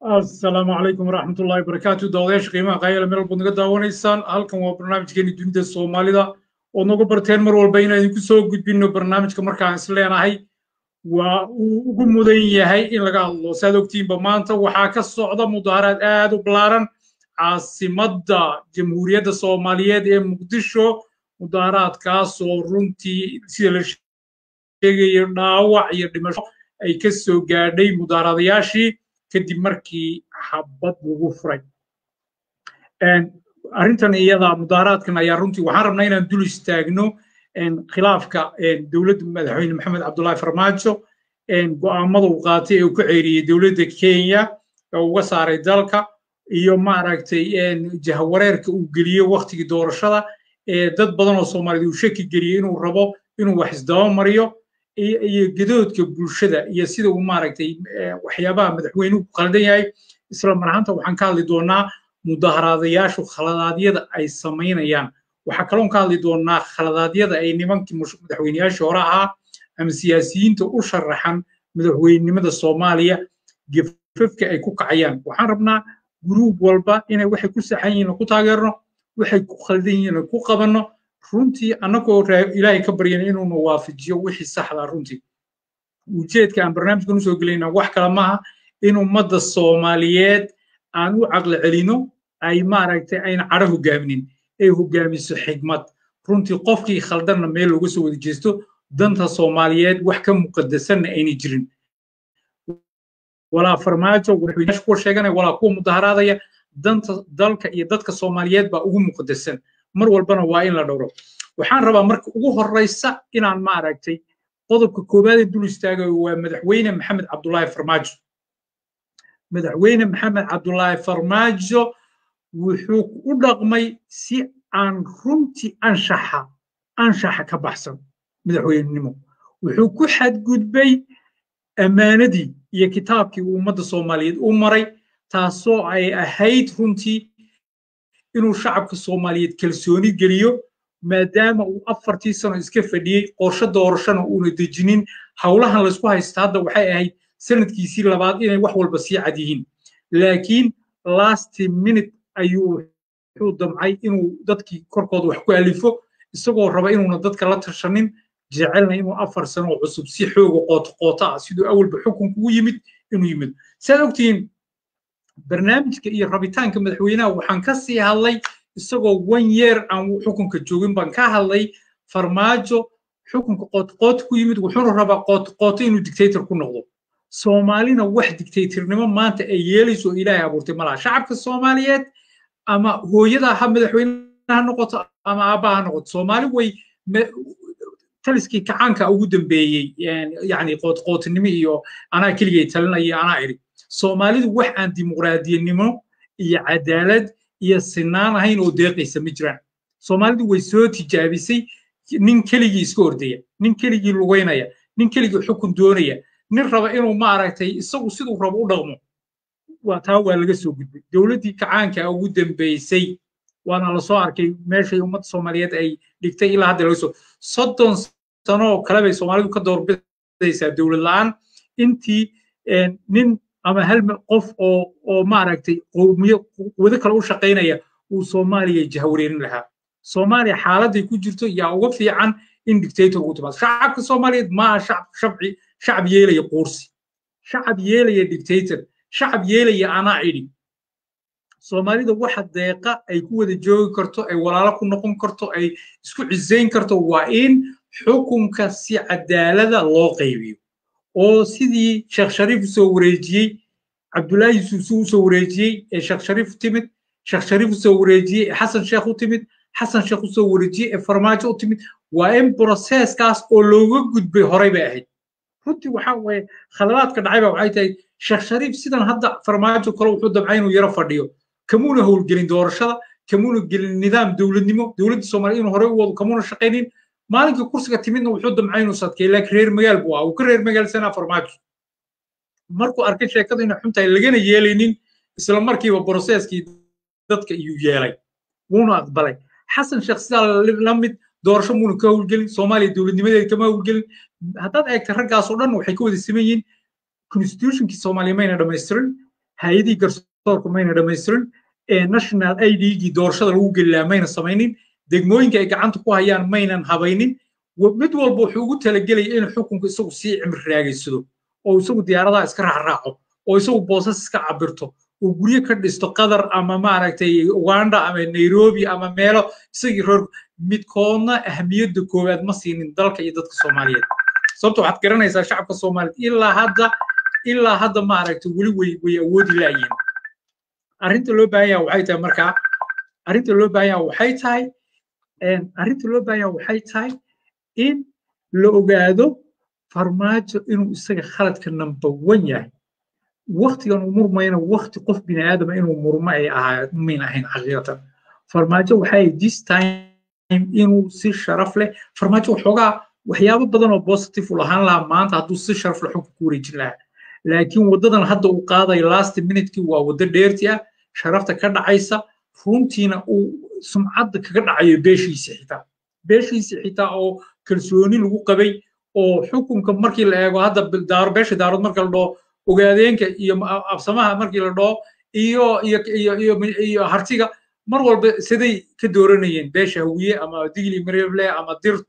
السلام عليكم ورحمة الله وبركاته داوداش قيمة قايلة من البندقة داوانيسان هلكن waa barnaamijkeeni dunida Soomaalida oo nagu barteen mar walba inaan idinku soo gudbino barnaamijka markaan isleenahay waa uu ugu mudan yahay in laga hadlo saad ogtiinba maanta waxaa ka socda mudaaharaad aad u ballaaran caasimadda jamhuuriyadda Soomaaliyeed ee Muqdisho mudaaharaadkaas oo runtii sida la sheegayo dhaawac iyo dhimasho ay ka soo gaadhay mudaaharaadayaashii kadib markii xabad lagu furay arrintan iyada mudaaharaadkan ayaa runtii waxaan rabnaa inaan dul istaagno khilaafka dowladda madaxweyne maxamed cabdullaahi farmaajo go'aamada uu qaatay ee uu ku ceeriyey dowladda Kenya oo uga saaray dalka iyo maaragtay jahwareerka uu geliyey waqtigii doorashada dad badan oo Soomaaliyeed uu shaki geliyey inuu rabo inuu wax isdaba mariyo iyo gadoodka bulshada iyo sida uu maaragtay waxyaabaha madaxweynuhu ku qaldan yahay isla marhaanta waxaan ka hadli doonaa mudaaharaadayaashu khaladaadyada ay sameynayaan waxa kaloon ka hadli doonaa khaladaadyada ay nimankii madaxweynayaashii hore ahaa ama siyaasiyiinta u sharaxan madaxweynenimada Soomaaliya gefafka ay ku kacayaan waxaan rabnaa group walba inay waxay ku saxan yihiin ku taageerno waxay ku khaldan yihiin ku qabanno runtii annagoo ilaahay ka baryan inuu na waafajiyo wixii saxda runtii ujeedka aan barnaamijkan usoo gelayna wax kale maaha in ummadda Soomaaliyeed aan u caqli celino ay maaragtay ayna cadho hogaaminin ay hogaamiso xigmad runtii qofkii khaldanna meel looga soo wada jeesto danta Soomaaliyeed wax ka muqaddasanna ayna jirin walaa farmaajo wuxuu ku sheeganay walaa kuwa mudaharaadaya danta dalka iyo dadka Soomaaliyeed baa ugu muqaddasan mar walbana waa in la dhowro waxaan rabaa marka ugu horeysa inaan maaragtay qodobka koobaad ee dul istaagayo waa madaxweyne maxamed cabdullaahi farmaajo madaxweyne maxamed cabdullaahi farmaajo wuxuu u dhaqmay si aan runtii anshaxa ka baxsan madaxweynenimo wuxuu ku xadgudbay ammaanadii iyo kitaabkii ummadda Soomaaliyeed u maray taasoo ay ahayd runtii inuu shacabka Soomaaliyeed kalsooni geliyo maadaama uu 4 sano iska fadhiyay qorshe doorashana uuna dejinin hawlahan la isku haysta hadda waxay ahayd sanadkiisii labaad inay wax walba sii cad yihiin laakiin last minute ayuu wuxuu damcay inuu dadkii korkooda wax ku alifo isagoo raba inuuna dadka la tashanin jecelna inuu 4 sano cusub si xoog qoota sidoo awalba xukunku u yimid inuu yimid saad ogtiin barnaamijka iyo rabitaanka madaxweynaha waxaan ka sii hadlay isagoo 1 year aan xukunka joogin baan ka hadlay farmaajo xukunka qoot ku yimid wuxuu rabaa qoot inuu dictator ku noqdo Soomaalina wax dictatornimo maanta ay yeelayso Ilaahay abuurtay malaha shacabka Soomaaliyeed ama hooyada ha madaxweynaha noqoto ama aabaha noqoto Soomaali way taliskii kacaanka ugu dambeeyay yani qootnimo iyo anaa keligay talinaya anaa iri Soomaalidu wax aan dimuqraadiyanimo iyo cadaalad iyo sinaan ahayn oo deeqaysa ma jiraan Soomaalidu way soo tijaabisay nin keligii iska ordaya nin keligii lugeynaya nin keligii xukun doonaya nin raba inuu maaragtay isagu sidoo rabo u dhaqmo waa laga soo gudbay dawladii kacaanka ugu dambeysay waana la soo arkay meeshay ummadda Soomaaliyeed ay dhigtay ilaa hadda laga soo 30 sano kale bay Soomaalidu ka doorbidaysaa dawlad la'aan intii nin ama hal qof oo maaragtay qowmiyo wada kale u shaqeynaya uu Soomaaliya jahwareerin lahaa Soomaaliya xaaladday ku jirto yaa uga fiican in dictator uu timaado shacabka Soomaaliyeed ma shacab yeelaya qoorsi shacab yeelaya dictator shacab yeelaya ana cidhi Soomaalida waxa deeqa ay ku wada joogi karto ay walaalo ku noqon karto ay isku ciisayn karto waa in xukunka si cadaalada loo qaybiyo oo sidii Sheekh Shariif soo wareejiyay Abdullaahi Yuusuf soo wareejiyay Sheekh Shariif timid Sheekh Shariif soo wareejiyay Xasan Sheekh u timid Xasan Sheekh soo wareejiyay Farmaajo u timid waa in process-kaas oo looga gudbay horay bay ahayd runtii waxa way khaladaadka dhacay waxay tahay Sheekh Shariif sidan hadda Farmaajo kale wuxuu dabcay inuu yara fadhiyo kamuuna howlgelin doorashada kamuuna gelin nidaam dawladnimo dawladda Soomaaliya inuu horay u wado kamuuna shaqeyneen maalinka kursiga timidna wuxuu damcay inuu sadkay laakiin reer magaal buu ah uu ka reer magaal sana Farmaajo markuu arkay sheekada inay xuntahay lagana yeelaynin isla markiiba processkii dadka iyuu yeelay wuuna aqbalay Xasan Sheekh sidaa la mid doorasho muuna ka howlgelin Soomaaliya dawladnimadeeda kama howlgelin haddaad eegto raggaas oo dhan waxay ka wada sameeyeen constitutionkii Soomaaliya mayna dhammaystirin hay'adii garsoorka mayna dhammaystirin national ID-gii doorashada lagu gelaa mayna samaynin degmooyinka ay gacanta ku hayaan maynan habaynin mid walba wuxuu ugu talagelay in xukunku isagu sii cimri raageysado oo isagu diyaaradaha iska raaco oo isagu boosas iska cabirto oo guryo ka dhisto Qatar ama maaragtay Uganda ama Nairobi ama meelo isagii reer midkoodna ahmiyadda koowaad ma siinin dalka iyo dadka Soomaaliyeed sababtoo waxaad garanaysaa shacabka Soomaaliyeed ilaa hadda maaragtay wali way awoodi laayeen arrinta loo baahan yahay waxay tahay markaa arrinta loo baahan yahay waxay tahay in la ogaado Farmaajo inuu isaga khaladka number 1 yahay waqtigan uu murmayna waqti qof bini aadam inuu murmo ay ahayn xaqiiqatan Farmaajo waxay this time inuu si sharaf leh Farmaajo xogaa waxyaabo badan oo positive u lahaan lahaa maanta hadduu si sharaf leh xukun ku wareejin lahaa laakiin wadadan hadda uu qaaday last minute-kii waa wada dheerti ah sharafta ka dhacaysa runtiina uu sumcadda kaga dhacayo beeshiisa xitaa oo kalsooni lagu qabay oo xukunka markii la eego hadda beesha daarood marka la dhaho ogaadeenka iyo absamaha markii la dhaho iyo hartiga mar walba siday ka dooranayeen beesha hawiye ama digli mareeble ama dirt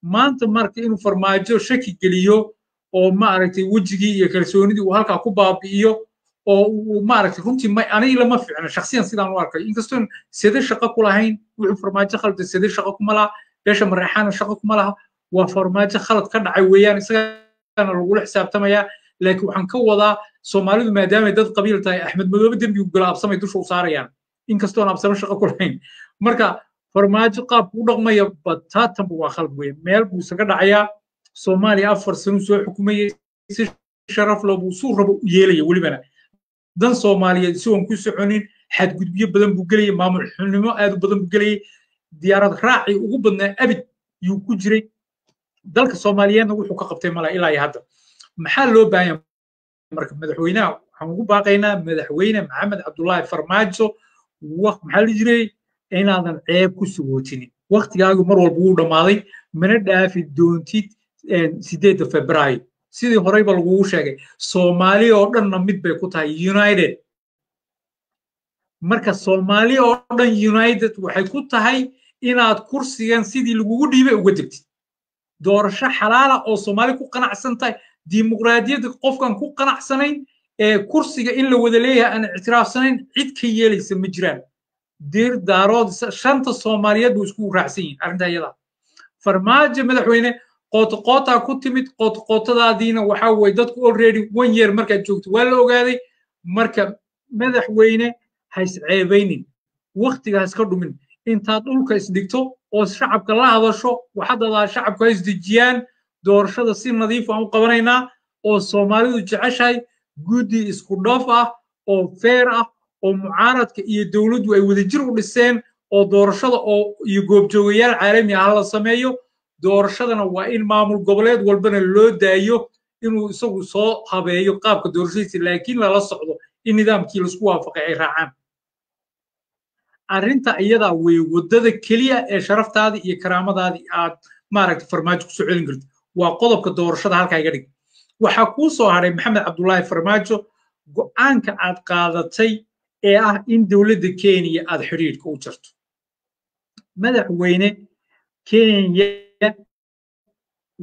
maanta marka inuu farmaajo shaki geliyo oo maaragtay wejigii iyo kalsoonidii uu halkaa ku baabi'iyo oo uu maaragtay runtii aniga lama fiicna shakhsiyan sidaan u arkay inkastoon sida shaqo ku lahayn wuxuu farmaajo khaldan sida shaqo kuma laha beesha mareexaana shaqo kuma laha waa farmaajo khalad ka dhacay weeyaan isagana lagula xisaabtamayaa laakiin waxaan ka wadaa soomaalidu maadaamay dad qabiil tahay axmed madoobe dembigu gala absamay dusha u saarayaan inkastoon absamo shaqo ku lahayn marka farmaajo qaabku u dhaqmaya bataatanba waa khalad weeye meel buu isaga dhacayaa soomaaliya 4 sano soo xukumayay si sharaf leh buu suu rabo u yeelaya welibana dan soomaaliyeed isagoon ku soconin xadgudubyo badan buu gelayay maamul xulnimo aad u badan buu gelayay diyaarad raaci ugu badnaa abid yuu ku jiray dalka soomaaliyeedna wuxuu ka qabtay mala ilaa iyo hadda maxaa loo baahan marka madaxweynaha waxaan ugu baaqaynaa madaxweyne maxamed cabdullaahi farmaajo maxaa la jiray inaadan ceeb ku sugootinin waqtigaagu mar walba wuu dhammaaday mana dhaafi doontid 8 Febraayo sidii horeyba lagugu sheegay soomaali oo dhanna mid bay ku tahay united marka soomaali oo dhan united waxay ku tahay inaad kursigan sidii lagugu dhiibay uga degtid doorasho xalaala oo soomaali ku qanacsan tahay dimuqraadiyadda qofkan ku qanacsanayn ee kursiga in la wada leeyahay aan ictiraafsanayn cid ka yeelaysa ma jiraan dir daarood shanta soomaaliyeed buu isku raacsan yihiin arrinta iyada farmaajo madaxweyne qoota ku timid qootadaadiina waxaa weeye dadku already 1 year markaad joogto waa la ogaaday marka madaxweyne ha isceebaynin waqtiga ha iska dhumin intaad dhulka isdhigto oo shacabka la hadasho waxadadaa shacabku ha isdejiyaan doorashada si nadiif aan u qabanaynaa oo soomaalidu jeceshahay guddi isku dhaf ah oo fair ah oo mucaaradka iyo dowladdu ay wadajir u dhiseen oo doorashada oo iyo goobjoogayaal caalami ah la sameeyo doorashadana waa in maamul goboleed walbana loo daayo inuu isagu soo habeeyo qaabka doorashadiisa laakiin lala socdo in nidaamkii laisku waafaqay ay raacaan arrinta iyadaa way waddada keliya ee sharaftaadii iyo karaamadaadii aad maaragtay farmaajo ku soo celin karto waa qodobka doorashada halkaa iga dhig waxaa kuu soo haray maxamed cabdullaahi farmaajo go'aanka aad qaadatay ee ah in dowladda kenya aad xidhiidhka u jarto madaxweyne kenya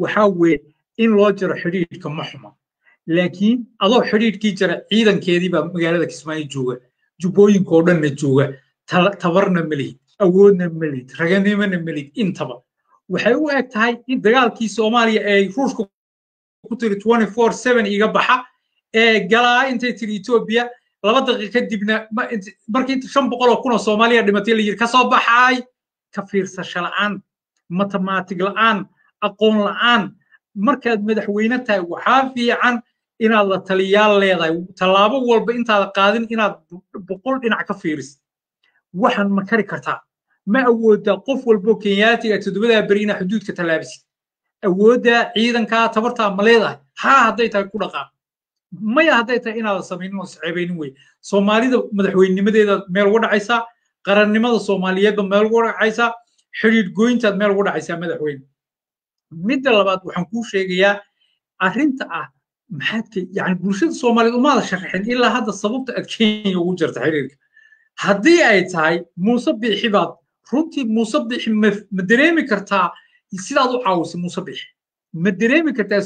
waxaa weeye in loo jaro xidhiidhka ma xuma laakiin adoo xidhiidhkii jara ciidankeedii baa magaalada kismaayo jooga jubbooyinka oo dhanna jooga tabarna ma lihid awoodna ma lihid raganimona ma lihid intaba waxay u eg tahay in dagaalkii soomaaliya ee ruushka ku tiri 24/7 iga baxa ee galaa intay tiri etoobiya 2 daqiiqo kadibna markii 500 oo kun oo soomaaliya dhimatay la yiri ka soo baxay ka fiirsasho la'aan mathemaatig la'aan aqoon la'aan markaad madaxweyne tahay waxaa fiican inaad la taliyaal leedahay tallaabo walba intaad qaadin inaad 100 dhinac ka fiirisid waxaan ma kari kartaa ma awoodaa qof walbo kenyaatiga 7 bari inaad xuduudka tallaabisid awoodaa ciidankaa tabartaa ma leedahay haa hadday tahay ku dhaqaaq maya hadday tahay inaad samaynin oo isceebaynin wey soomaalida madaxweynimadeeda meel uga dhacaysaa qarannimada soomaaliyeedba meel uga dhacaysaa xidhiidh gooyintaad meel uga dhacaysaa madaxweyne midda labaad waxaan kuu sheegayaa arrinta ah maxaadka yani bulshada soomaaliyeed umaada sharaxin ilaa hadda sababta aad kenya ugu jarta xiriirka haddii ay tahay muuse biixi baad runtii muuse biixi ma dareemi kartaa sidaad u caawisay muuse biixi ma dareemi kartaa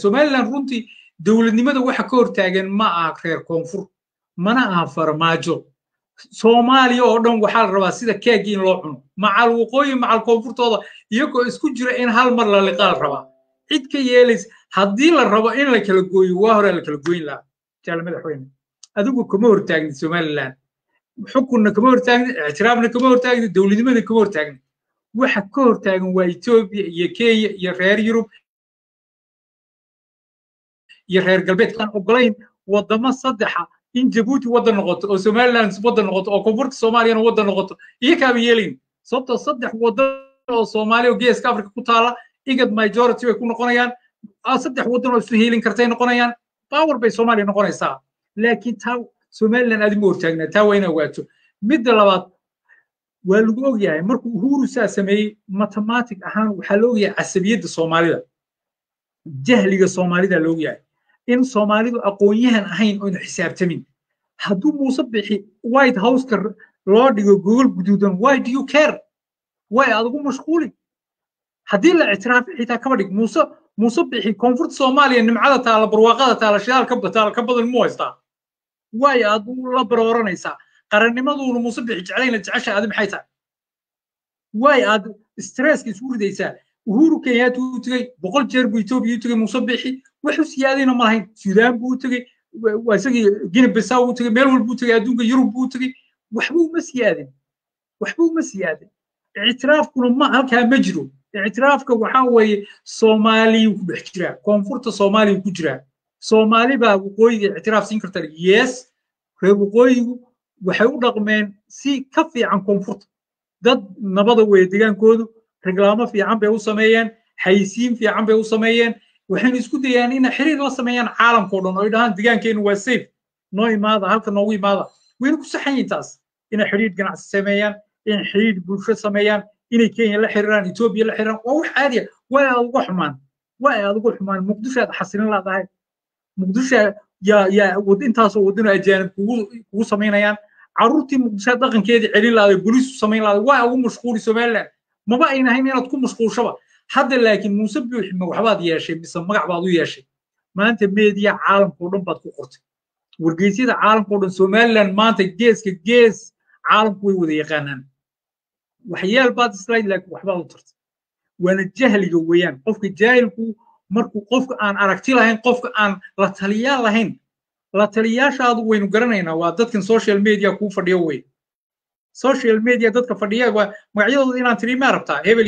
somaliland runtii dowladnimada waxa ka hortaagan ma aha reer koonfur mana aha farmaajo soomaaliya oo dhan waxaa la rabaa sida keegii in loo cuno macal waqooyi macal koonfurtooda iyagoo isku jira in hal mar la liqaa la rabaa cid ka yeelays haddii la rabo in la kala gooyo waa hore la kala gooyin lahaa jaal madaxweyne adigu kama hortaagnid somaliland xukunna kama hortaagnid ictiraafna kama hortaagnid dowladnimada kama hortaagnid waxa ka hortaagan waa etoobiya iyo kenya iyo reer yurub iyo reer galbeedkaan ogolayn waddamo saddexa in jabuuti waddan noqoto oo somaliland waddan noqoto oo koonfurta soomaaliyana waddan noqoto iyo kaaba yeelayn sababtoo 3 waddan oo soomaaliya oo geeska afrika ku taala igad majority way ku noqonayaan 3 waddan oo isu heelin kartay noqonayaan power bay soomaaliya noqonaysaa laakiin taa somaliland aad ma hortaagnaa taa waa inaa waato midda labaad waa lagu ogyahay markuu uhuru saa sameeyey mathematic ahaan waxaa la ogyahay casabiyadda soomaalida jahliga soomaalida la ogyahay in soomaalidu aqoon-yahan ahayn oo xisaabtamin hadduu muuse bixi white house-ka loo dhigo gogol guduudan why do you care way adigu mashquuli haddii la ictiraafay xitaa kaba dhig muuse bixi koonfurta soomaaliya nimcada taala barwaaqada taala shidaal ka badan mu haystaa way adigu la barooranaysaa qarannimaduuna muuse bixi jeclayna jecesha adi maxay tahay way aad stresska isku ridaysaa uhuru kenyatta uu tegey 100 jeer buu etoobiya u tegey muuse bixi wuxuu siyaadayna ma lahayn suudaan buu u tegey waa isagii guinea bissau uu tegey meel walbuu tegey adduunka yurub buu u tegey waxbuu ma siyaadin ictiraafkuna ma halkaa ma jiro ictiraafka waxaa weeye soomaaliyu ku dhex jiraa koonfurta soomaaliyu ku jiraa soomaali baa waqooyiga ictiraaf siin karta yes reer waqooyigu waxay u dhaqmeen si ka fiican koonfurta dad nabada weeye degaankoodu reklaamo fiican bay u sameeyeen xayisiin fiican bay u sameeyeen waxaynu isku dayaan inay xiriir la sameeyaan caalamkao dhan oo ay dhahaan degaankeenu waa safe noo imaada halka noogu imaada wayna ku saxan yihiin taas inay xiriir ganacsi sameeyaan inay xiriir bulsho sameeyaan inay kenya la xiriiraan etoobiya la xiriiraan waa wax caadiya waa aad uga xumaan muqdisho aad xasilin laadahay muqdisho yaa intaasoo wadano ajaanib kugu samaynayaan carruurtii muqdisho dhaqankeedii celin laaday boliisu samayn laaday waa ugu mashquuli somaliland maba ayna hayn inaad ku mashquulshaba hadda laakiin muuse buuxi ma waxbaad yeeshay mise magac baad u yeeshay maanta meediya caalamkao dhan baad ku qortay wargeysyada caalamkao dhan somaliland maanta geeska gees caalamku way wada yaqaanaan waxyaal baad islayd laakiin waxbaad u tartay waana jahliga weeyaan qofka jaahilku markuu qofka aan aragti lahayn qofka aan la taliyaa lahayn la taliyaashaadu waynu garanaynaa waa dadkan social media kuu fadhiyo wey social media dadka fadhiya waa magacyadooda inaan tiri ma rabtaa hebel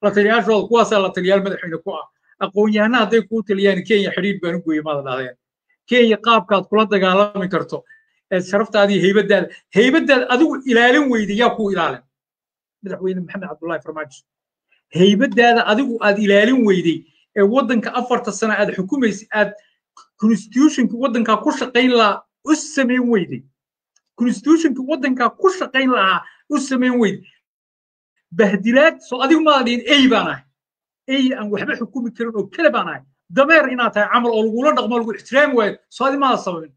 la taliyaashooda kuwaasaa la taliyaal madaxweyne ku ah aqoon-yahana hadday kuu taliyaan kenya xidhiidh baan u gooyey maada dhahdeen kenya qaabkaad kula dagaalami karto sharaftaadii heybadaada adigu ilaalin weyday yaa kuu ilaalin madaxweyne maxamed cabdullaahi farmaajo heybadaada adigu aad ilaalin weyday ee waddanka 4 sano aad xukumaysid aad constitutionka waddanka ku shaqayn lahaa u samayn weyday constitutionka waddanka ku shaqayn lahaa u samayn weyday bahdilaad soo adigu ma dhihin ay baan ahay ay aan waxba xukumi karin oo kale baan ahay dameer inaad tahay camal oo lagula dhaqmo lagu ixtiraami waayo soo adi maada sababin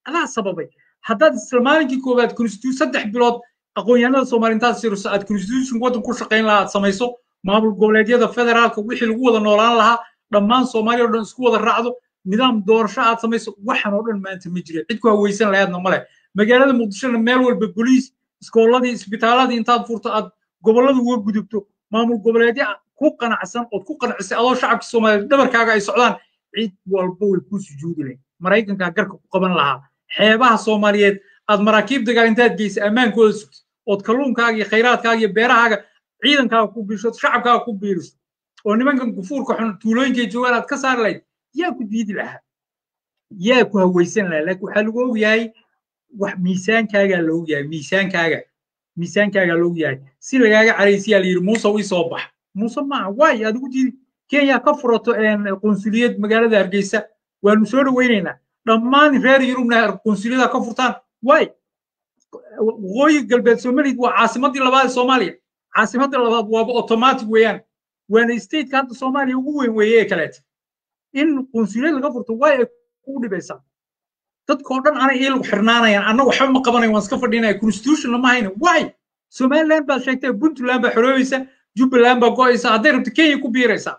adaa sababay haddaad islaamaalinkii koowaad constitution 3 bilood aqoon-yahanada soomaaliintaad sirso aad constitution waddan ku shaqayn lahaa aad samayso maamul goboleedyada federaalka wixii lagu wada noolaan lahaa dhammaan soomaaliya oo dhan isku wada raacdo nidaam doorasho aad samayso waxan oo dhan maanta ma jira cid ku haweysan lahaydna male magaalada muqdishona meel walba boliis iskooladii isbitaaladii intaad furto aad gobollada uga gudubto maamul goboleedyo ku qanacsan ood ku qancisay adoo shacabka soomaaliyeed dhabarkaaga ay socdaan cid walba way ku sujuudi lahayd maraykankaa garka ku qaban lahaa xeebaha soomaaliyeed aad maraakiib dagaal intaad geysay ammaankooda sugtay ood kalluunkaaga iyo khayraadkaaga iyo beerahaaga ciidankaaga ku biiriso shacabkaaga ku biiriso oo nimankan gufuurka xun tuulooyinkay joogaan aad ka saari lahayd yaa ku diidi lahaa yaa ku haweysan lahaa laakiin waxaa lagu ogyahay wax miisaankaagaa la ogyahay miisaankaagaa la ogyahay si lagaaga caraysiyaa la yidhi muuse ii soo bax muuse maaha waay adigu diidi kenya ka furato qunsuliyad magaalada hargeysa waanu soo dhaweynaynaa dhammaan reer yurubna qunsuliyada ka furtaan waay waqooyi galbeed soomaaliyad waa caasimadii labaad ee soomaaliya caasimadda labaad waaba automatic weeyaan waana stateka hadda soomaaliya ugu weyn weeye ee kaleeta in qunsuliyad laga furto waay ay kugu dhibaysaa dadkoo dhan anay iilagu xirnaanayaan anna waxba ma qabanayn waan iska fadhinaya constitutionna ma hayna waay somaliland baad sheegtay puntland baa xoroobaysa jubbaland baa go'aysa hadday rabto kenya ku biiraysaa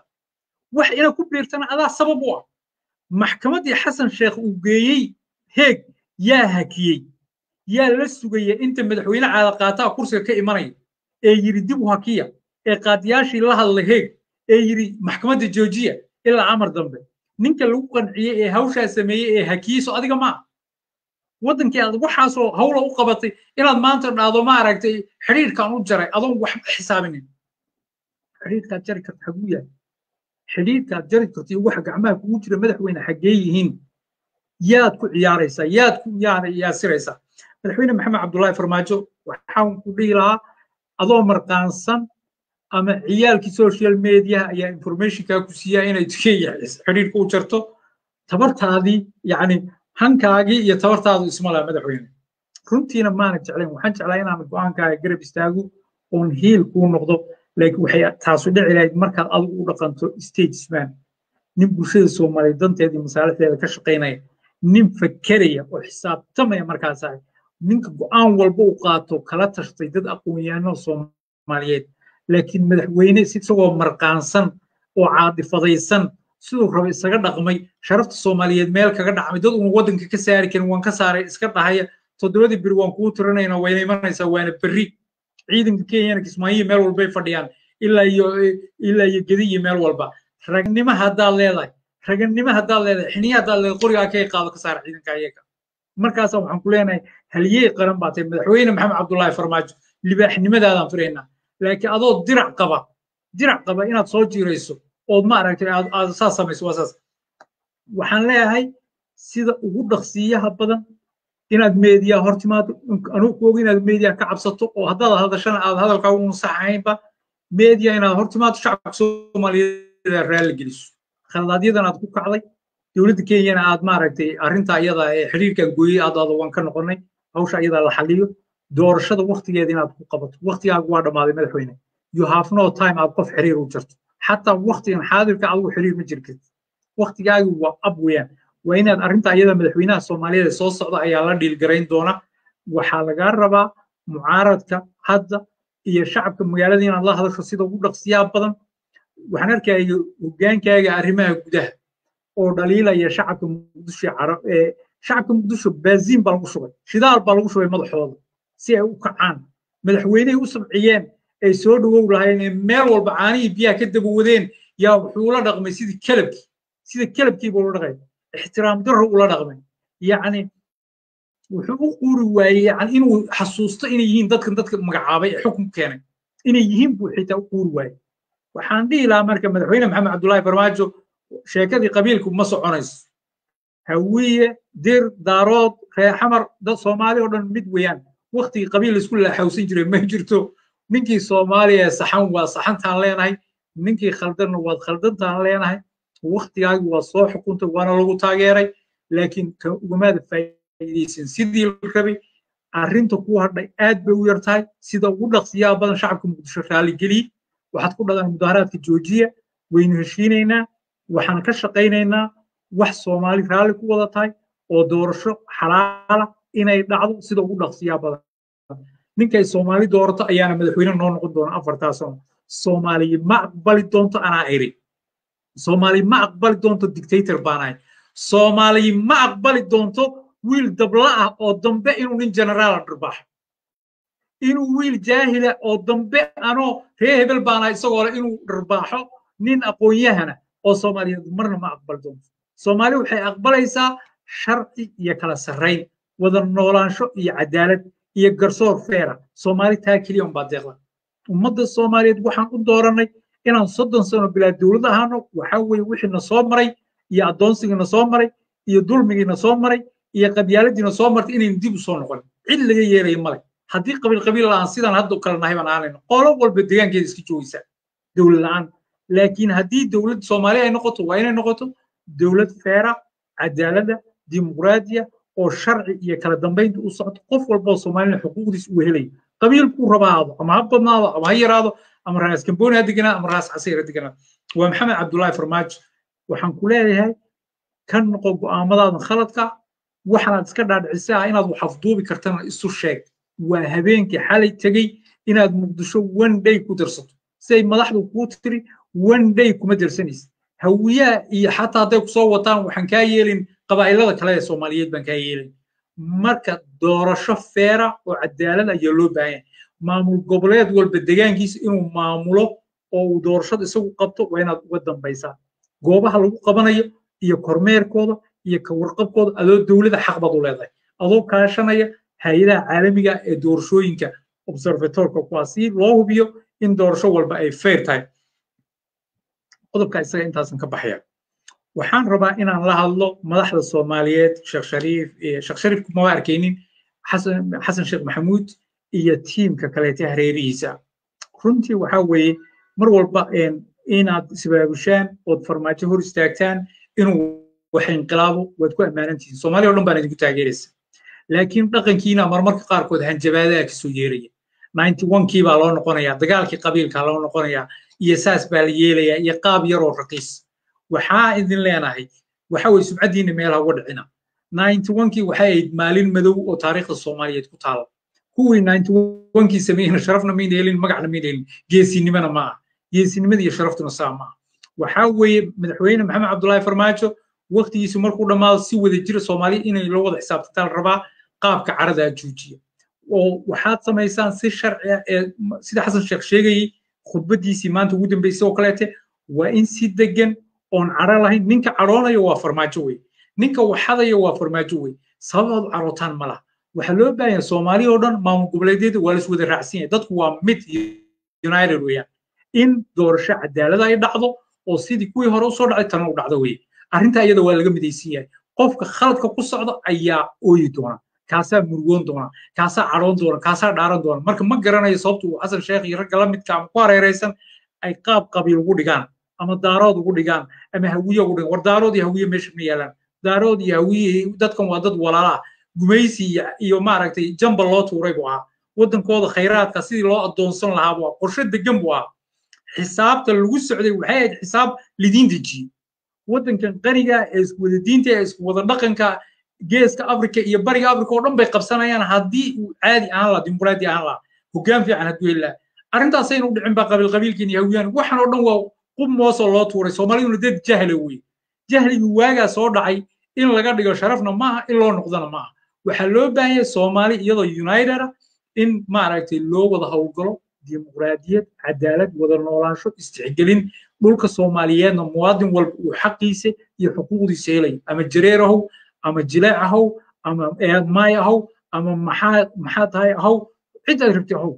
wax ina ku biirtana adaa sabab u ah maxkamaddii xasan sheekh uu geeyey heeg yaa hakiyey yaa la sugaya inta madaxweyne caada qaataa kursiga ka imanaya ee yidhi dib u hakiya ee qaadiyaashii la hadlay heeg ee yidhi maxkamadda joojiya ilaa amar dambe ninka lagu qanciyey ee hawshaa sameeyey ee hakiyey soo adiga maa waddankii aad waxaasoo hawla u qabatay inaad maanta dhahdo ma aragtay xidhiidhkaan u jaray adoon waxba xisaabinin xidhiidhkaad jari karta xaguu yahay xidhiidhkaad jari karta iyo waxa gacmaha kugu jira madaxweyne xaggee yihiin yaad ku ciyaaraysaa yaad ku yaasiraysaa madaxweyne maxamed cabdullaahi farmaajo waxaan ku dhihi lahaa adoo marqaansan ama ciyaalkii social media ayaa informationkaa ku siiyaa inay kenya xidhiidhka u jarto tabartaadii yacni hankaagii iyo tabartaadu isma laha madaxweyne runtiina maana jeclayn waxaan jeclaa inaan go'aankaaga garab istaago oon hiil kuu noqdo laakiin waxay taasu dhici lahayd markaad adigu u dhaqanto statesman nin bulshada soomaaliyeed danteedii masaalixdeeda ka shaqaynaya nin fakeraya oo xisaabtamaya markaas ahay ninka go'aan walba uu qaato kala tashtay dad aqoon-yahano Soomaaliyeed laakiin madaxweyne isagoo marqaansan oo caadifadaysan sidoo raba isaga dhaqmay sharafta Soomaaliyeed meel kaga dhacmay dad uu wadanka ka saari karin waan ka saaray iska dhahaya todobadii biri waan ku tirinayna wayna imanaysaa waana berri ciidanka Kenya Kismaayo meel walba ay fadhiyaan ilaa iyo gediye meel walba ragnimo hadda leedahay xiniya hadda leedahay qoriga ka qaado ka saar ciidanka ayaga markaas waxaan ku leenahay haliyey qaran baatay madaxweyne maxamed cabdullaahi farmaajo libaaxnimadaadaan fireynaa laakiin adoo dirac qaba inaad soo jiirayso ood ma aragtay aad saas samayso wasaas waxaan leeyahay sida ugu dhaqsiyaha badan inaad meediya hortimaado anuu ku og inaad meediya ka cabsato oo haddaad hadashana aad hadalkaa uun saxaynba meediya inaad hortimaado shacabka Soomaaliyeed raali geliso khaladaadyadan aad ku kacday dowladda Kenya aad ma aragtay arrinta iyada ee xiriirkan gooyay aad waan ka noqonay hawsha iyada la xaliyo doorashada waqtigeeda inaad ku qabato waqtigaagu waa dhamaaday madaxweyne you have no time aad qof xiriir u jirto حتى وقت حاضر كعضو حرير مجركت وقت جاي وأبويا وين أرنت أيضا مدحوينها الصومالية صوص صعدة أيالا دي الجرين دونا وحال جربا معارض كهذا هي الشعب كمجالدين الله هذا شخصيته وبلغ سياب بدن وحنركي وجان كاجا أرمها جده أو دليل هي شعب كمقدش عرب شعب كمقدش بازين بالغشوي شدال بالغشوي مدحوض سيء وكعان مدحوينه يوصل عيان ay soo dhawow lahayn meel walba caanihi biyaha ka daba wadeen yaa wuxuu la dhaqmay sida kalabkii buu la dhaqay ixtiraam darro ula dhaqmay yacni wuxuu u quuri waayey yacni inuu xasuusto inay yihiin dadka magacaabay ee xukun keenay inay yihiin buu xitaa u quuri waayey waxaan dhihi lahaa marka madaxweyne maxamed cabdullaahi farmaajo sheekadii qabiilku ma soconayso hawiye dir daarood reer xamar dad Soomaali oo dhan mid weeyaan waqtigii qabiil isku laaxawsan jiray ma jirto ninkii Soomaaliya saxan waa saxantaan leenahay ninkii khaldan waa khaldantaan leenahay waqtigaagi waa soo xukunta waana lagu taageeray laakiin ugumaada faa'iideysan sidii la rabay arrinta ku hadhay aad bay u yartahay sida ugu dhaqsiyaa badan shacabka Muqdisho raali geliye waxaad ku dhadaan mudaharaadka joojiya waynu heshiinaynaa waxaan ka shaqaynaynaa wax Soomaali raali ku wada tahay oo doorasho xalaal inay dhacdo sida ugu dhaqsiyaa badan ninkay Soomaali doorto ayaana madaxweyne noo noqon doona 4 sano Soomaali ma aqbali doonto ana ayri Soomaali ma aqbali doonto dictator baanay Soomaali ma aqbali doonto wiil dabla ah oo dambe inuu nin generaal dhirbax inuu wiil jaahila oo dambe anoo hebel baanay isagoo la inuu dhirbaxo nin aqoon-yahana oo Soomaaliyeed marna ma aqbali doonto Soomaali waxay aqbalaysaa sharci iyo kala sarreyn wada noolaansho iyo cadaalad iyo garsoor feera Soomaali taa kaliya un baadeeqda ummadda Soomaaliyeed waxaan u dooranay inaan 30 sano bilaa dawlad ahaano waxa weeye wixii na soo maray iyo adoonsiga soo maray iyo dulmiga soo maray iyo qabyaaladina soo martay inay dib u soo noqon cid laga yeeray malay haddii qabiil aan sidan hadda kala nahay baan aanayno qolo walba deegaankeeda iska joogaysa dawlad la'aan laakiin haddii dawlad Soomaaliya ay noqoto waa inay noqoto dawlad feera cadaalada dimuqraadiya oo sharci iyo kala dambeynta u socdo qof walba Soomaaliya xuquuqdiisa u helay qabiilku rabaado ama ha badnaado ama ha yaraado ama raas Kambooni hadigana ama raas Casiir hadigana waa maxamed cabdullaahi farmaajo waxaan ku leeyahay kan noqo go'aamadaada khaladka waxaad iska dhaadhicisaa inaad wax afduubi kartana isu sheeg waa habeenkii xalay tagay inaad Muqdisho one day ku darsato say madaxdu ku tiri one day kuma darsanaysa hawiya iyo xataa haday ku soo wataan waxaan ka yeelin qabaa'ilada kale ee Soomaaliyeed baan ka yeelin marka doorasho feera oo cadaalad ah loo baahan maamul goboleed walba deegaankiisa inuu maamulo oo uu doorashada isagu qabto waa inaad uga dambaysaa goobaha lagu qabanayo iyo kormeerkooda iyo ka warqabkooda adoo dawladda xaq baad u leedahay adoo kaashanaya hay'adaha caalamiga ee doorashooyinka observatorka kuwaasi loo hubiyo in doorasho walba ay fair tahay qodobka isaga intaasan ka baxaya waxaan rabaa inaan la hadlo madaxda Soomaaliyeed Sheekh Shariif kuma arkaynin Xasan Sheekh Maxamuud iyo tiimka kale ee hareerihiisa runtii waxa weeye mar walba inaad isbaabushaan oo farmaajo hor istaagtaan inuu wax inqilaabo waad ku ammaanantihiin Soomaaliya oo dhan baan idinku taageeraysa laakiin dhaqankiina marmarka qaarkood hanjabaadaha ka soo yeeraya 91kii baa loo noqonayaa dagaalkii qabiilka loo noqonayaa iyo saas baa la yeelayaa iyo qaab yar oo raqiis waxaa idin leenahay waxa way sumcadiina meelaha uga dhicina 91kii waxay ahayd maalin madow oo taariikhda Soomaaliyeed ku taala kuwii 91kii sameeyeen sharafna ma yeelin magacna ma yeelin geesinimana ma geesinimada iyo sharaftuna saama waxa weeye madaxweyne maxamed cabdullaahi farmaajo waqtigiisu markuu dhamaado si wada jira Soomaaliya inay loo wada xisaabtaan rabaa qaabka carada joojiya oo waxaad samaysaan si sharci ah sida xasan sheekh sheegay khudbadiisii maanta ugu dambeysay oo kaleete waa in si degan oon cara lahayn ninka caroonayo waa farmaajo wey ninka waxadayo waa farmaajo wey sababad carootaan ma laha waxa loo baahan Soomaaliya oo dhan maamul goboleedyada waa la isku wada raacsan yahay dadku waa mid united weeyaan in doorasho cadaalad ay dhacdo oo sidii kuwii hore u soo dhacay tan u dhacdo wey arrinta iyada waa laga midaysan yahay qofka khaladka ku socda ayaa ooyi doona kaasaa murugoon doona kaasaa caroon doona kaasaa dhaaran doona marka ma garanayo sababtu xasan sheekh iyo rag la midka ama ku hareeraysan ay qaab qabiil ugu dhigaan ama daarood ugu dhigaan ama hawiye ugu dhigaan war daarood iyo hawiye meesha ma yaalaan daarood iyo hawiye dadkan waa dad walaala gumaysi iyo maaragtay jamba loo tuuray buu ahaa wadankooda khayraadka sidii loo adoonsan lahaa buu qorshe degan buu ahaa xisaabta lagu socday waxay ahayd xisaab lidiin dejiye wadankan qaniga ee isku wada diinta ee isku wada dhaqanka geeska Afrika iyo bariga Afrika oo dhan bay qabsanayaan haddii uu caadi ahaan la dimuqraadi ahaan la hoggaan fiican hadduu helaa arrintaas aynu dhicin ba qabiilkiin iyo hawiyaan waxaan oo dhan waa qub mooso loo tuuray Soomaaliyuna dad jahli wey jahligu waaga soo dhacay in laga dhigo sharafna maaha in loo noqdana maaha waxa loo baahan yahay Soomaali iyadoo united in maaragtay loo wada hawlgalo dimuqraadiyad cadaalad wada noolaansho istixgelin dhulka Soomaaliyeedna muwaadin walba uu xaqiisa iyo xuquuqdiisa helay ama jareerahow ama jilaacahow ama eedmaayahow ama maxaa tahay ahow cid aad rabtay ahow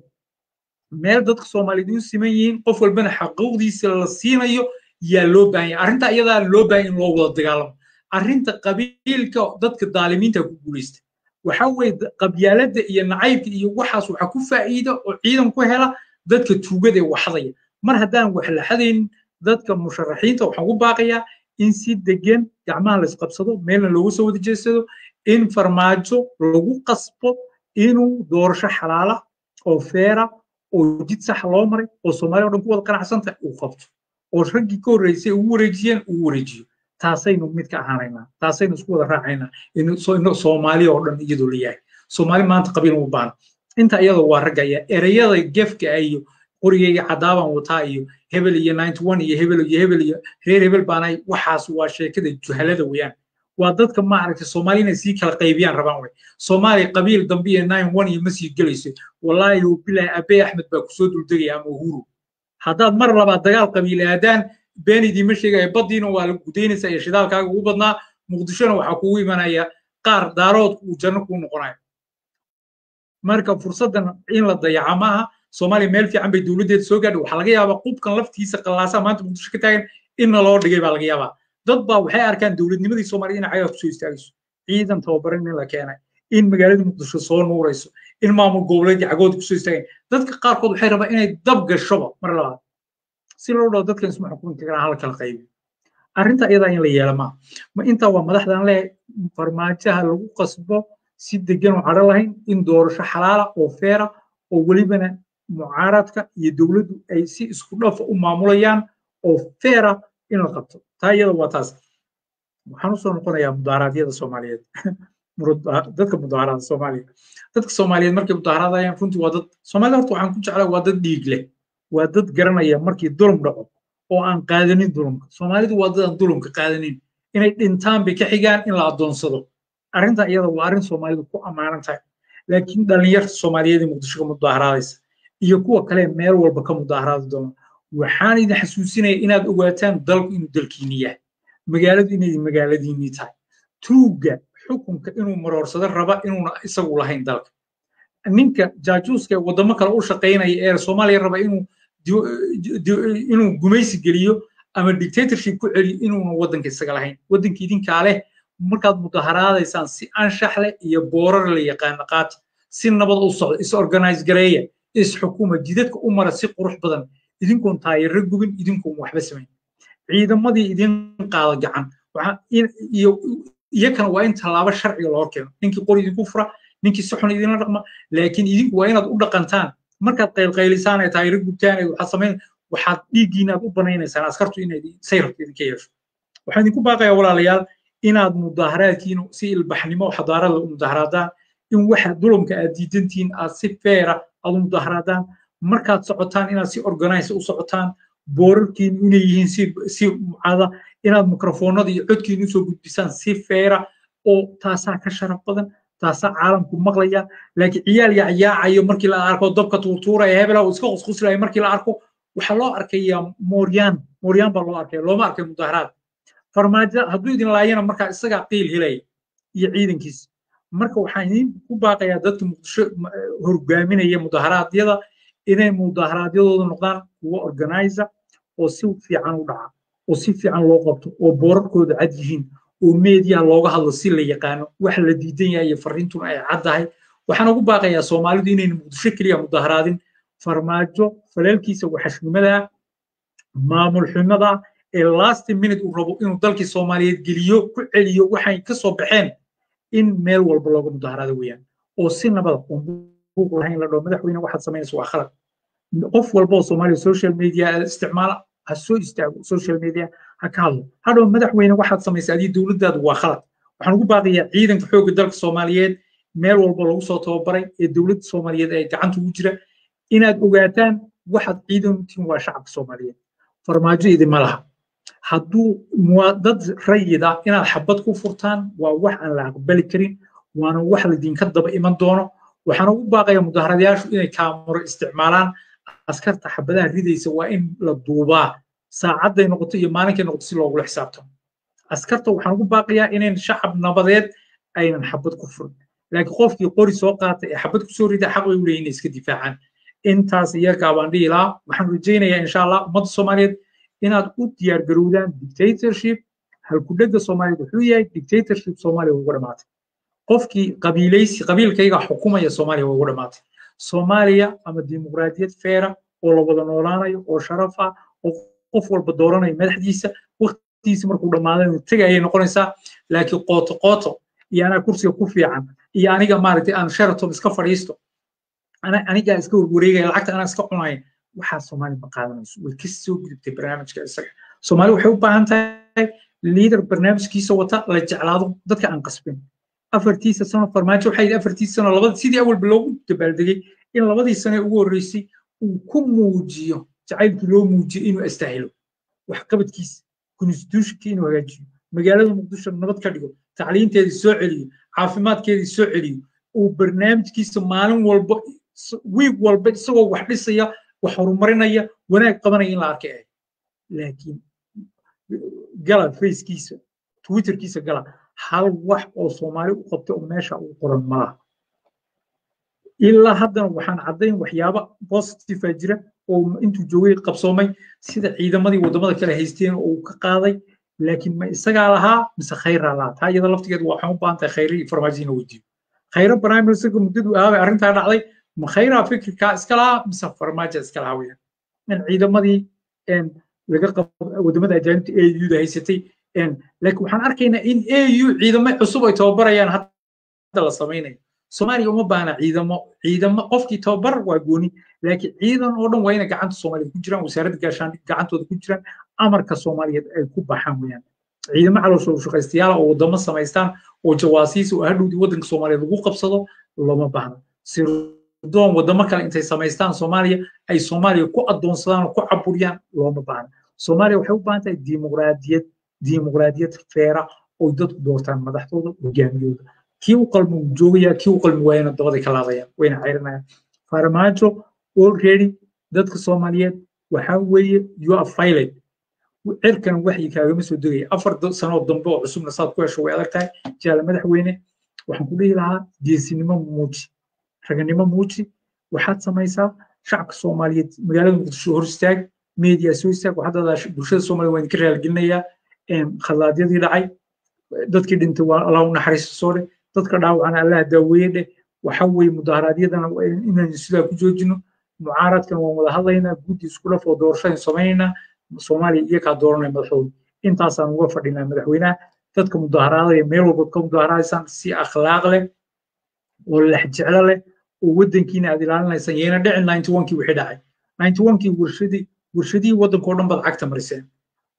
meel dadka Soomaaliyeed u siman yihiin qof walbana xuquuqdiisa la siinayo yaa loo baahan yahay arrinta iyada loo baahan in loo wada dagaalamo arrinta qabiilka dadka daalimiinta ku guuleystay waxa weeye qabyaaladda iyo nacaybka iyo waxaas waxa ku faa'iido oo ciidan ku hela dadka tuugada ee waxdaya mar haddaan wax la xadayn dadka musharaxiinta waxaan u baaqayaa in si degan gacmaha la isqabsado meelna loogu soo wada jeesado in farmaajo lagu qasbo inuu doorasho xalaala oo feera oo jid sax loo maray oo Soomaaliya oo dhan ku wada qanacsanta uu qabto oo raggii ka horeysay ugu wareejiyeen uu wareejiyo taasaynu mid ka ahaanaynaa taasaynu isku wada raacaynaa in Soomaaliya oo dhan iyadoo la yahay Soomaali maanta qabiil u baahan inta iyadoo waa ragaya erayada gefka iyo qorigayga cadaaban wataa iyo hebel iyo 91 iyo hebel iyo reer hebel baanay waxaas waa sheekada juhalada weeyaan waa dadka ma aragtay Soomaaliina si kala qaybiyaan rabaan way Soomaali qabiil dambiye 91 iyo masii galayso wallahi uu bilaa Abiy Ahmed baa ku soo duldegay ama Uhuru haddaad mar labaad dagaal qabiil aadaan beenidii ma sheegay badiina waa la gudeynaysa iyo shidaalkaaga ugu badnaa muqdishona waxa kugu imanaya qaar daarood uu janno ku noqonayo marka fursadan in la dayaco maaha Soomaaliya meel fiican bay dawladeed soo gaadhay waxa laga yaabaa qubkan laftiisa qalaasa maanta muqdisho ka taagan in loo dhigay baa laga yaabaa dad baa waxay arkaan dawladnimadii Soomaaliya in ay ku soo istaagayso ciidan tababaran in la keenay in magaalada muqdisho soo nuurayso in maamul goboleedka cagood ku soo istaagay dadka qaarkood waxay rabaan inay dab gasho mar labaad si loo dhaw dadkan isma xukunta kana hal kala qayb arrinta iyada in la yeelama ma inta waa madaxdan leh farmaajaha lagu qasbo si degan oo cara lahayn in doorasho xalaala oo feera oo walibana mucaaradka iyo dawladdu ay si isku dhaf u maamulayaan oo feera in la qabto taa iyada waa taas waxaan soo noqonayaa mudaaraadyada Soomaaliyeed dadka mudaarada Soomaaliyeed markay mudaaraadayaan runtii waa dad Soomaaliyeed horta waxaan ku jeclaa waa dad dhiig leh waa dad garanaya markii dulum dhaco oo aan qaadanin dulumka Soomaalidu waa dad aan dulumka qaadanin inay dhintaan bay ka xigaan in la adoonsado arrinta iyada waa arrin Soomaalidu ku amaanan tahay laakiin dhalinyarta Soomaaliyeed ee Muqdisho ka mudaaraadaysa iyo kuwa kale meel walba ka mudaaraadi doona waxaan idin xasuusinayaa inaad ogaataan dalku inuu dalkiini yahay magaaladu inay magaaladiini tahay tuuga xukunka inuu maroorsado raba inuuna isagu lahayn dalka ninka jaajuuska wadamo kale u shaqeynaya ee Soomaaliya raba inuu gumaysi geliyo ama dictatorship ku celiyo inuuna wadanka isaga lahayn wadanka idinka leh markaad mudaharaadaysaan si anshax leh iyo boorar la yaqaan qaat si nabad u socdo is organize gareeya is xukuma jidadka u mara si qurux badan idinkoon taayir gubin idinkoon waxba sameyn ciidamadii idin qaada gacan waxa iyakana waa in talaabo sharci loo keeno ninkii qori idinku fura ninkii si xun idin dhaqma laakiin idinku waa inaad u dhaqantaan markaad qaylisaan ay taayir gubtaan waxa sameyn waxaad dhiigiina u banaynaysaa askartu inay sayrta idinka yeesho waxaan idinku baaqayaa walaalayaal inaad mudaharaadkiina si ilbaxnimo xadaarada u mudaharaadaan in waxa dulumka aad diidantiin aad si feera aad u mudaharaadaan markaad socotaan inaad si organize u socotaan boorarkiin inay yihiin si mucaada inaad mikrofoonada iyo codkiin usoo gudbisaan si feera oo taasaa ka sharaf badan taasaa caalamku maqlaya laakiin ciyaal yacayaacayo markii la arko dabka tuurtuuraya hebela uu iska qusquslaya markii la arko waxaa loo arkayaa mooryaan baa loo arkaya looma arkay mudaharaad farmaajo hadduu idin laayana markaa isagaa qiil helaya iyo ciidankiisa marka waxaan idin ku baaqayaa dadka muqdisho hogaaminaya mudaharaadyada inay mudaharaadyadooda noqdaan kuwo organizer oo si fiican u dhaca oo si fiican loo qabto oo boorarkooda cad yihiin oo media looga hadlo si la yaqaano wax la diidan yahay iyo fariintuna ay caddahay waxaan ugu baaqayaa Soomaalidu inay muqdisho kaliya mudaharaadin farmaajo falaalkiisa waxashnimada maamul xumada ee last minute uu rabo inuu dalkii Soomaaliyeed geliyo ku celiyo waxay ka soo baxeen in meel walba looga mudaharaado weeyaan oo si nabad ah lahayn la dhoo madaxweyne waxaad samaynaysaa waa khalad qof walba oo Soomaaliya social media isticmaala ha soo istaago social media ha ka hadlo hadhow madaxweyne waxaad samaysay adii dowladdaadu waa khalad waxaan ugu baaqayaa ciidanka xoogga dalka Soomaaliyeed meel walba lagu soo tababaray ee dowladda Soomaaliyeed ay gacanta ugu jira inaad ogaataan waxaad ciidantiin waa shacabka Soomaaliyeed farmaajo idin ma laha hadduu dad rayida inaad xabad ku furtaan waa wax aan la aqbali karin waana wax la idinka daba iman doono waxaan ugu baaqayaa mudaharadayaashu inay kaamiro isticmaalaan askarta xabadaha ridaysa waa in la duubaa saacaday noqoto iyo maalinkay noqoto si loogula xisaabtamo askarta waxaan ugu baaqayaa inayn shacab nabadeed aynan xabad ku furin laakiin qofkii qori soo qaatay ee xabad ku soo rida xaq way u leeyihiin iska difaacaan intaas iyaga baan dhihi lahaa waxaan rajaynayaa insha Allah ummadda Soomaaliyeed inaad u diyaar garowdaan dictatorship halku dhagga Soomaaliyeed wuxuu yahay dictatorship Soomaaliya ugu dhamaatay qofkii qabiilkayga xukumaya Soomaaliya ugu dhamaatay Soomaaliya ama dimuqraadiyad feera oo la wada noolaanayo oo sharaf ah oo qof walba dooranayo madaxdiisa waqtigiisa markuu dhamaado inuu tagay noqonaysaa laakiin qooto iyo ana kursiga ku fiican iyo aniga maaragtay aan Sheraton iska fadhiisto aniga iska wareegay lacagta ana iska cunay waxa Soomaaliya ma qaadanayso way ka soo gudubtay barnaamijka isaga Soomaaliya waxay u baahan tahay leader barnaamijkiisa wata la jeclaado dadka aan qasbin afartiisa sano farmaajo waxay afartiisa sano labada sidii awal bilowgu dabaaldegay in labadii sano ugu horeysay uu ku muujiyo jacaylkii loo muujiyo inuu astaahilo wax qabadkiisa constitutionka inuu hagaajiyo magaalada muqdisho nabad ka dhigo tacliinteedii soo celiyo caafimaadkeedii soo celiyo uu barnaamijkiisa maalin walba week walba isagoo wax dhisaya wax horumarinaya wanaag qabanaya in la arkay laakiin gala facekiisa twitterkiisa gala hal wax oo Soomaali u qabtay oo meesha uu qoran malaha ilaa haddana waxaan caddayn waxyaabo positive jira oo intuu joogay qabsoomay sida ciidamadii wadamada kale haysteen oo uu ka qaaday laakiin ma isaga lahaa mise khayra lahaa taa iyada laftigeedu waxaan u baahan tahay khayri information weydiiyo khayra prime minister muddadu ahaabay arrintaa dhacday ma khayra fikirka iska lahaa mise farmaajo iska lahaa weeyaan in ciidamadii laga qabo wadamada ajaanibta AU-da haysatay laakiin waxaan arkaynaa in AU ciidamo cusub ay tababarayaan hadda la samaynayo Soomaaliya uma baahna ciidamo qofkii tababar waa gooni laakiin ciidan oo dhan waa inay gacanta Soomaaliyeed ku jiraan wasaaradda gaashaandhigga gacantooda ku jiraan amarka Soomaaliyeed ay ku baxaan weeyaan ciidamo caloosha shaqaystayaal oo wadamo samaystaan oo jawaasiis oo hadhowdii waddanka Soomaaliyeed lagu qabsado lama baahna sirdoon wadamo kale intay samaystaan Soomaaliya ay Soomaaliya ku adoonsadaan oo ku caburiyaan lama baahna Soomaaliya waxay u baahan tahay dimuqraadiyad feera oo dadku doortaan madaxdooda hogaamiyooda kii u qalmo joogaya kii u qalmo waayna dabada ka laadayaan wayna cayrinayaan farmaajo already dadka Soomaaliyeed waxa weeye you are failed cirkan waxay kaagama soo degay 4 sano dambe oo cusubna saad ku hesho way adag tahay jaala madaxweyne waxaan ku dhihi lahaa geesinimo muuji raganimo muuji waxaad samaysaa shacabka Soomaaliyeed magaalada Muqdisho hor istaag media soo istaag waxaad bulshada Soomaaliyeed waan ka raalgelinayaa khaldaadyadii dhacay dadkii dhintay waa Allah u naxariisto soo dadka dhaawacana Allah daaweeye waxa weeye mudaharaadyadana inaan sidaa ku joojino mucaaradkan waan wada hadlaynaa guddi isku dhaf oo doorasho sameynaa Soomaaliya iyaga dooranay madaxweyne intaasaan uga fadhinaa madaxweynaha dadka mudaharaadaya meel walba ka mudaharaadaysan si akhlaaq leh oo lex jecel leh oo wadankiina aad ilaalinaysan yeena dhicin 91kii wixii dhacay 91kii warshadii wadanka oo dhan bad cagta mariseen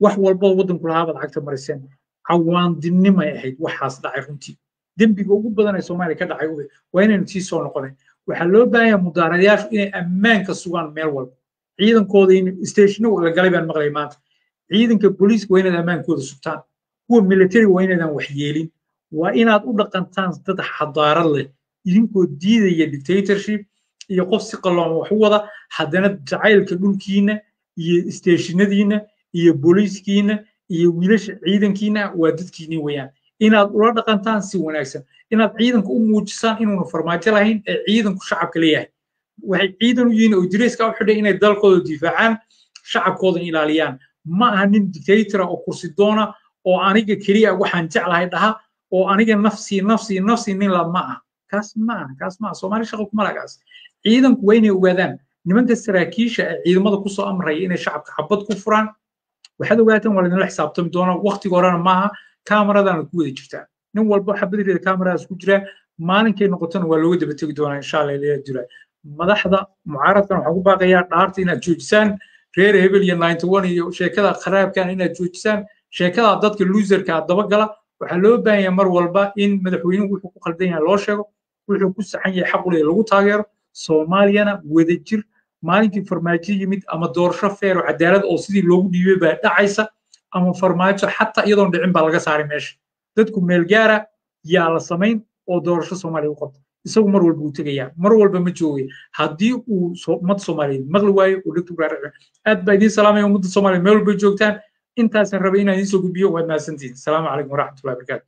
wax walba wadanku lahaa bad cagta mariseen cawaandinimay ahayd waxaas dhacay runtii dembiga ugu badan ee Soomaaliya ka dhacay waa inaynu sii soo noqonay waxaa loo baahan yahay mudaaradayaashu inay ammaanka sugaan meel walba ciidankooda in stationo la galay baan maqlay maanta ciidanka booliiska waa inaad ammaankooda sugtaan kuwa military waa inaadaan wax yeelin waa inaad u dhaqantaan dad xadaarad leh idinkoo diidaya dictatorship iyo qof si qalloon wax u wada haddana jacaylka dhulkiina iyo stationadiina iyo booliiskiina iyo wiilasha ciidankiina waa dadkiini weeyaan inaad ula dhaqantaan si wanaagsan inaad ciidanka u muujisaan inuuna farmaajo lahayn ee ciidanku shacabka leeyahay waxay ciidan u yihiin oo direyska u xidhay inay dalkooda difaacaan shacabkooda ilaaliyaan ma aha nin dictator oo kursi doona oo aniga kaliya waxaan jeclahay dhaha oo aniga nafsi nin la ma aha kaas ma Soomaali shaqo kuma lagaas ciidanku waa inay ogaadaan nimanka saraakiisha ee ciidamada ku soo amraya inay shacabka xabad ku furaan waxaad ogaataan waa la xisaabtami doona waqtiga horena maaha kaamaradan ku wada jirtaa nin walba xabadireeda kaamaradaas ku jira maalinkay noqotana waa looga daba tegi doonaa insha Allah ilaa jira madaxda mucaaradkan waxaan ku baaqayaa dhaarta inaad joojisaan reer hebel iyo 91 iyo sheekada kharaabkan inaad joojisaan sheekada dadka loserka daba gala waxaa loo baahan yahay mar walba in madaxweynuhu wuxuu ku qaldan yahay loo sheego wuxuu ku saxan yahay xaq u leeyahay lagu taageero Soomaaliyana wadajir maalinkii farmaajo yimid ama doorasho feer oo cadaalad oo sidii loogu dhiibay baa dhacaysa ama farmaajo xataa iyadoon dhicin baa laga saaray meesha dadku meel gaara yaa la samayn oo doorasho Soomaaliya u qabto isagu mar walba uu tagayaa mar walba ma joogay haddii uu ummad Soomaaliyeed maqli waayo oo dhigto gaar aad baa idiin salaamay ummadda Soomaaliyeed meel walba joogtaan intaasan rabay inaan idiin soo gudbiyo waad mahadsantihiin asalaamu calaykum waraxmatullahi wabarakaatu